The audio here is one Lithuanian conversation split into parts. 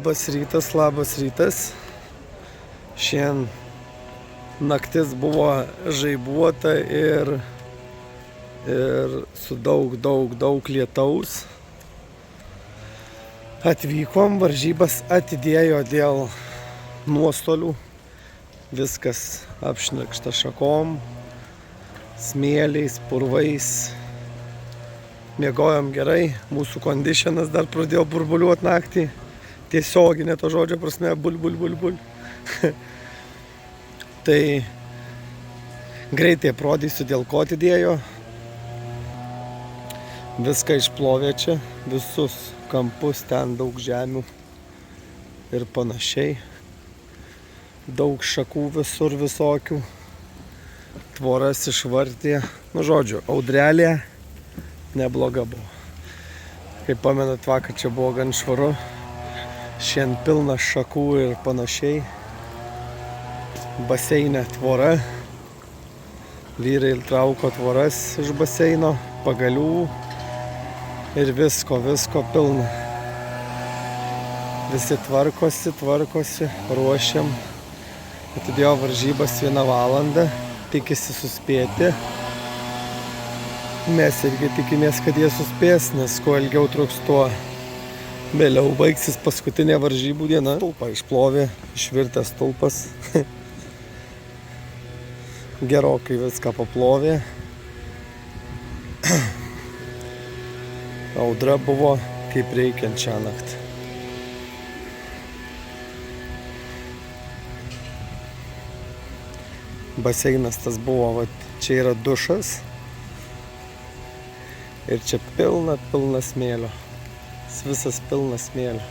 Labas rytas. Šiandien naktis buvo žaibuota ir su daug lietaus. Atvykom, varžybas atidėjo dėl nuostolių. Viskas apšnerkšta šakom, smėliais, purvais. Miegojom gerai, mūsų konditionas dar pradėjo burbuliuoti naktį. Tiesioginė to žodžio prasme, bul. Tai greitai aprodysiu, dėl ko atidėjo. Viską išplovė čia, visus kampus, ten daug žemių ir panašiai. Daug šakų visur visokių. Tvoras išvartė. Žodžiu, audrelė nebloga buvo. Kaip pamenat, vakar čia buvo gan švaru. Šiandien pilna šakų ir panašiai. Baseine tvora. Vyrai trauko tvoras iš baseino, pagalių ir visko pilna. Visi tvarkosi, ruošiam. Atidėjo varžybas 1 valandą, tikisi suspėti. Mes irgi tikimės, kad jie suspės, nes kuo ilgiau truks, tuo vėliau baigsis paskutinė varžybų diena. Stulpą išplovė, išvirtęs stulpas. Gerokai viską paplovė. Audra buvo kaip reikiant šią naktį. Baseinas tas buvo, čia yra dušas. Ir čia pilna smėlio. Visas pilnas smėlio.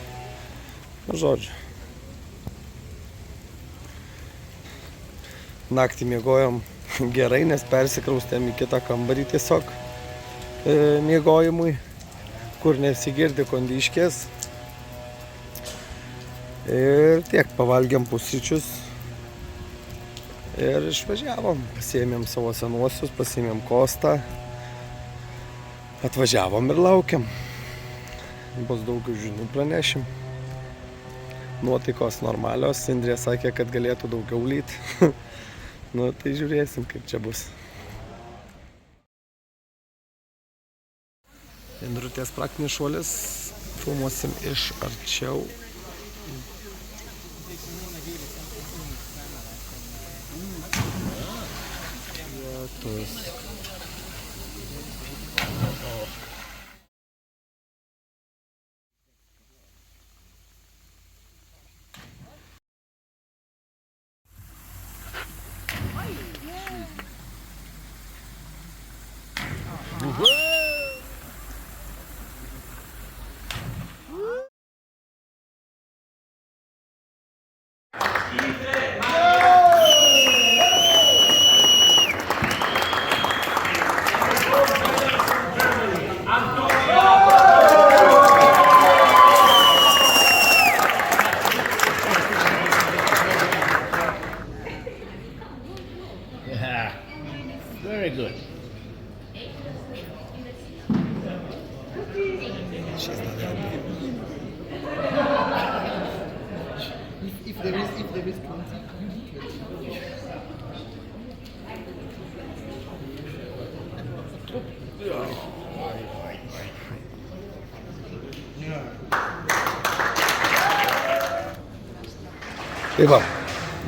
Žodžiu. Naktį miegojom gerai, nes persikraustėm į kitą kambarį tiesiog miegojimui, kur nesigirdi kondiškės. Ir tiek, pavalgėm pusryčius ir išvažiavom. Pasiėmėm savo senuosius, pasiėmėm Kostą. Atvažiavom ir laukiam. Bus daugiau žinių pranešim. Nuotaikos normalios. Indrė sakė, kad galėtų daugiau lyt. Tai žiūrėsim, kaip čia bus. Indrutės praktinis šuolis. Filmuosim iš arčiau. Yeah, very good. She's not happy. If there is contact, Tai va,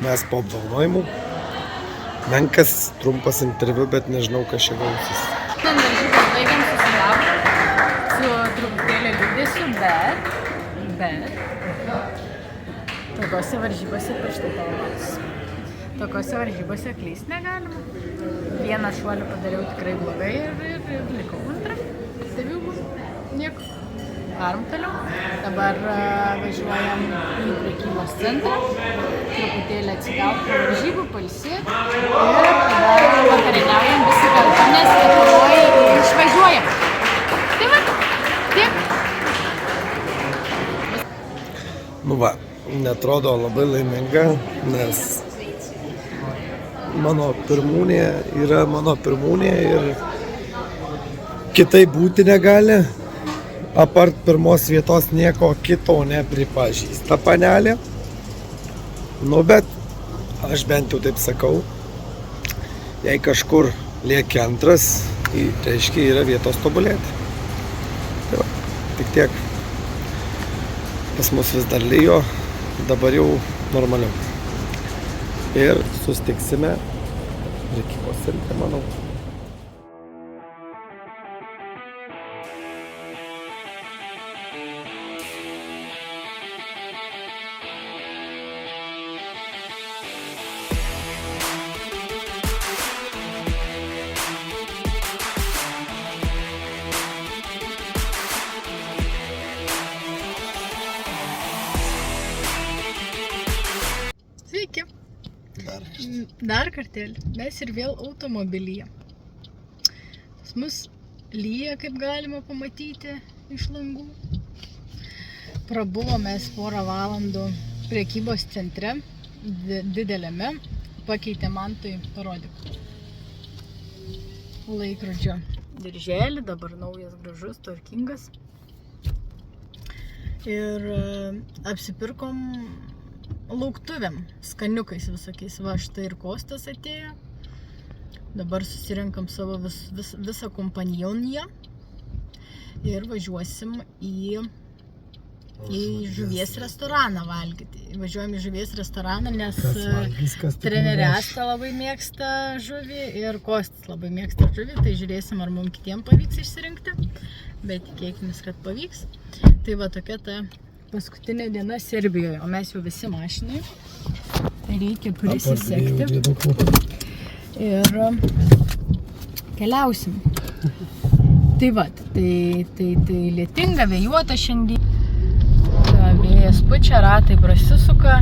mes po apdovanojimų. Menkas, trumpas interviu, bet nežinau, kas čia gausis. Varžybas baigėm su truputėlį liūdėsiu, bet tokiose varžybose pirštai tauros. Tokiose varžybose klyst negalima. Vieną šuolį padariau tikrai blogai ir likau antrą. Stebiu, nieko. Varom toliau. Dabar važiuojam į prekybos centrą. Truputėlį atsigauti po varžybų, pailsėti. Ir tada vakarieniaujam visi kartu, nes Lietuvoj išvažiuojam. Tai va, tiek. Netrodo labai laiminga, nes mano pirmūnė yra mano pirmūnė ir kitaip būti negali. apart pirmos vietos nieko kito nepripažįsta panelė. Nu, bet aš bent jau taip sakau, jei kažkur lieki antras, tai reiškia yra vietos tobulėti. Tai va, tik tiek. Pas mus vis dar lijo, dabar jau normaliau. Ir susitiksime prekybos centre, manau. Sveiki. Dar kartelį. Mes ir vėl automobilyje. Pas mus lyja, kaip galima pamatyti iš langų. Prabuvo mes porą valandų prekybos centre, dideliame. Pakeitė man tai, parodyk, laikrodžio dirželį, dabar naujas, gražus, tvarkingas. Ir apsipirkom lauktuvėm, skaniukais visokiais. Va, štai ir Kostas atėjo. Dabar susirenkam savo visą kompanioniją ir važiuosim į žuvies restoraną valgyti. Važiuojam į žuvies restoraną, nes trenerė Asta labai mėgsta žuvį ir Kostas labai mėgsta žuvį. Tai žiūrėsim, ar mums kitiems pavyks išsirinkti. Bet tikėkimės, kad pavyks. Tai va, tokia ta paskutinė diena Serbijoje, o mes jau visi mašinai. Tai reikia prisisekti. Ir keliausim. Tai va, tai lietinga, vėjuota šiandien. Vėjas pučia, ratai prasisuka.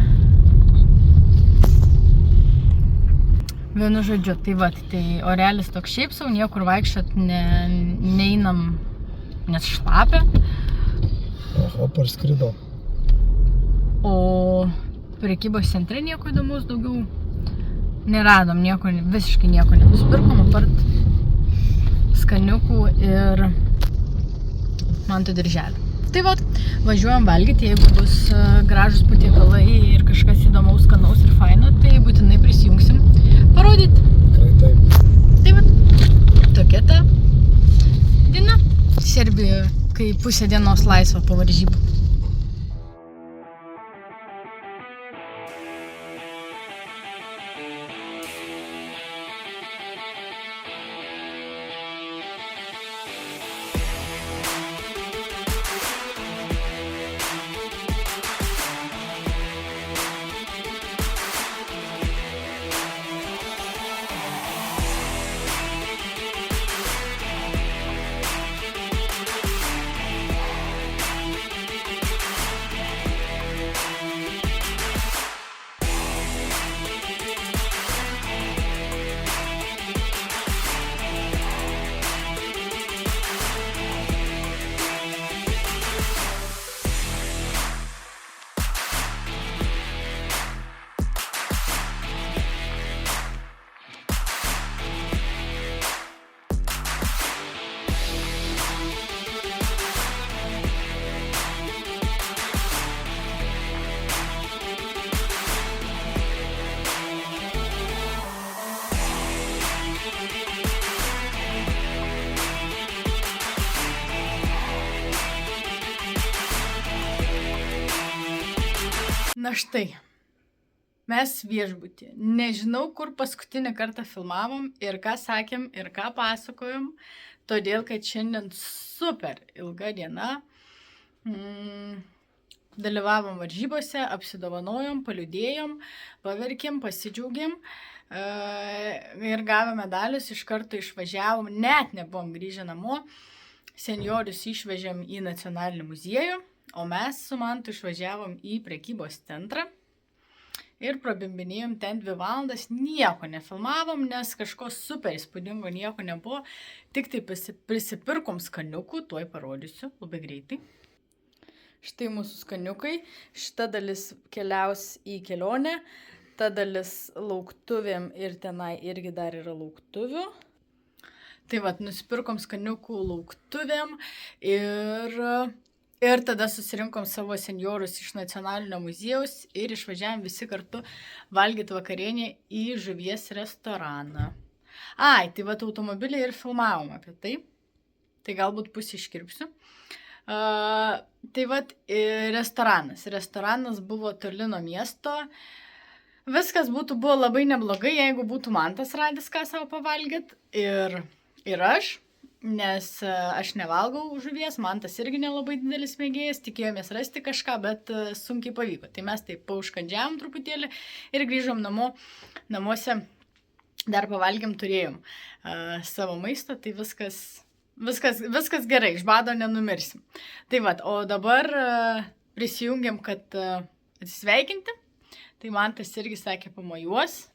Vienu žodžiu, tai va, tai orelis toks šiaip sau, niekur vaikščiot neinam, nes šlapia. Oho, parskrido. O prekybos centre nieko įdomus daugiau neradom, visiškai nieko nenusipirkom, apart skaniukų ir manto dirželį. Tai va, važiuojam valgyti, jeigu bus gražus patiekalai ir kažkas įdomaus, skanaus ir faino, tai būtinai prisijungsim parodyti. Tikrai taip. Tai va, tokia ta diena Serbijoje, kai pusė dienos laisva po varžybų. Na štai, mes viešbutį. Nežinau, kur paskutinį kartą filmavom ir ką sakėm ir ką pasakojom, todėl kad šiandien super ilga diena. Dalyvavom varžybose, apsidovanojom, paliūdėjom, paverkėm, pasidžiaugėm ir gavome medalius, iš karto išvažiavom, net nebuvom grįžę namo, seniorius išvežėm į Nacionalinį muziejų. O mes su Mantu išvažiavom į prekybos centrą ir prabimbinėjom ten 2 valandas, nieko nefilmavom, nes kažko super įspūdingo nieko nebuvo, tik tai prisipirkom skaniukų, tuoj parodysiu labai greitai. Štai mūsų skaniukai, šita dalis keliaus į kelionę, ta dalis lauktuvėm ir tenai irgi dar yra lauktuvių. Tai vat, nusipirkom skaniukų lauktuvėm ir tada susirinkom savo senjorus iš Nacionalinio muziejaus ir išvažiavom visi kartu valgyti vakarienį į žuvies restoraną. Ai, tai vat automobilį ir filmavom apie tai. Tai galbūt pusę iškirpsiu. Tai vat restoranas. Restoranas buvo toli nuo miesto. Viskas buvo labai neblogai, jeigu būtų Mantas radęs ką savo pavalgyt. Ir aš, nes aš nevalgau žuvies, Mantas irgi nelabai didelis mėgėjas, tikėjomės rasti kažką, bet sunkiai pavyko. Tai mes taip pauškandžiavom truputėlį ir grįžom namo. Namuose dar pavalgėm, turėjom savo maisto, tai viskas gerai, iš bado nenumirsim. Tai vat, o dabar prisijungiam, kad atsisveikinti. Tai Mantas irgi sakė pamojuos.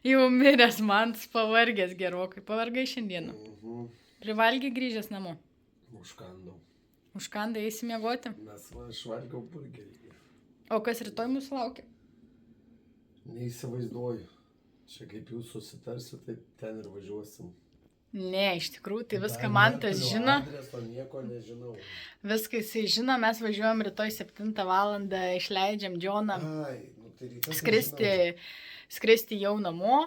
Jau miręs Mantas, pavargęs gerokai. Pavargai šiandieną. Privalgiai grįžęs namo. Užkandau. Užkandai, eisi miegoti. Nes aš valgiau burgerį. O kas rytoj mūsų laukia? Neįsivaizduoju. Čia kaip jūs susitarsit, tai ten ir važiuosim. Ne, iš tikrųjų, tai viską Mantas žino. Adreso nieko nežinau. Viską jisai žino, mes važiuojam rytoj 7 valandą, išleidžiam Džoną Ai, nu tai rytas skristi jau namo.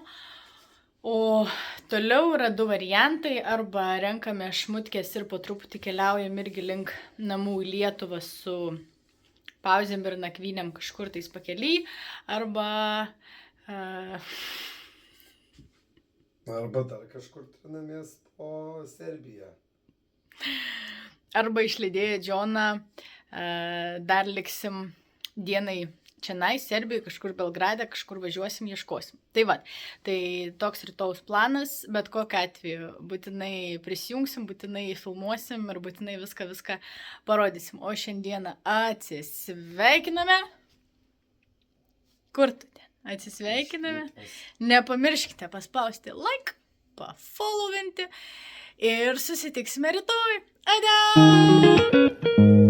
O toliau yra 2 variantai, arba renkame šmutkės ir po truputį keliaujam irgi link namų į Lietuvą su pauzėm ir nakvynėm kažkur tais pakely, arba dar kažkur trinamės po Serbiją. Arba išlydėję Džoną, dar liksim dienai čianai, Serbijoje, kažkur Belgrade, kažkur važiuosim, ieškosim. Tai va, tai toks rytaus planas, bet kokiu atveju būtinai prisijungsim, būtinai filmuosim ir būtinai viską parodysim. O šiandieną atsisveikiname. Kur tu ten? Atsisveikiname. Nepamirškite paspausti like, pafollowinti ir susitiksime rytoj. Ade!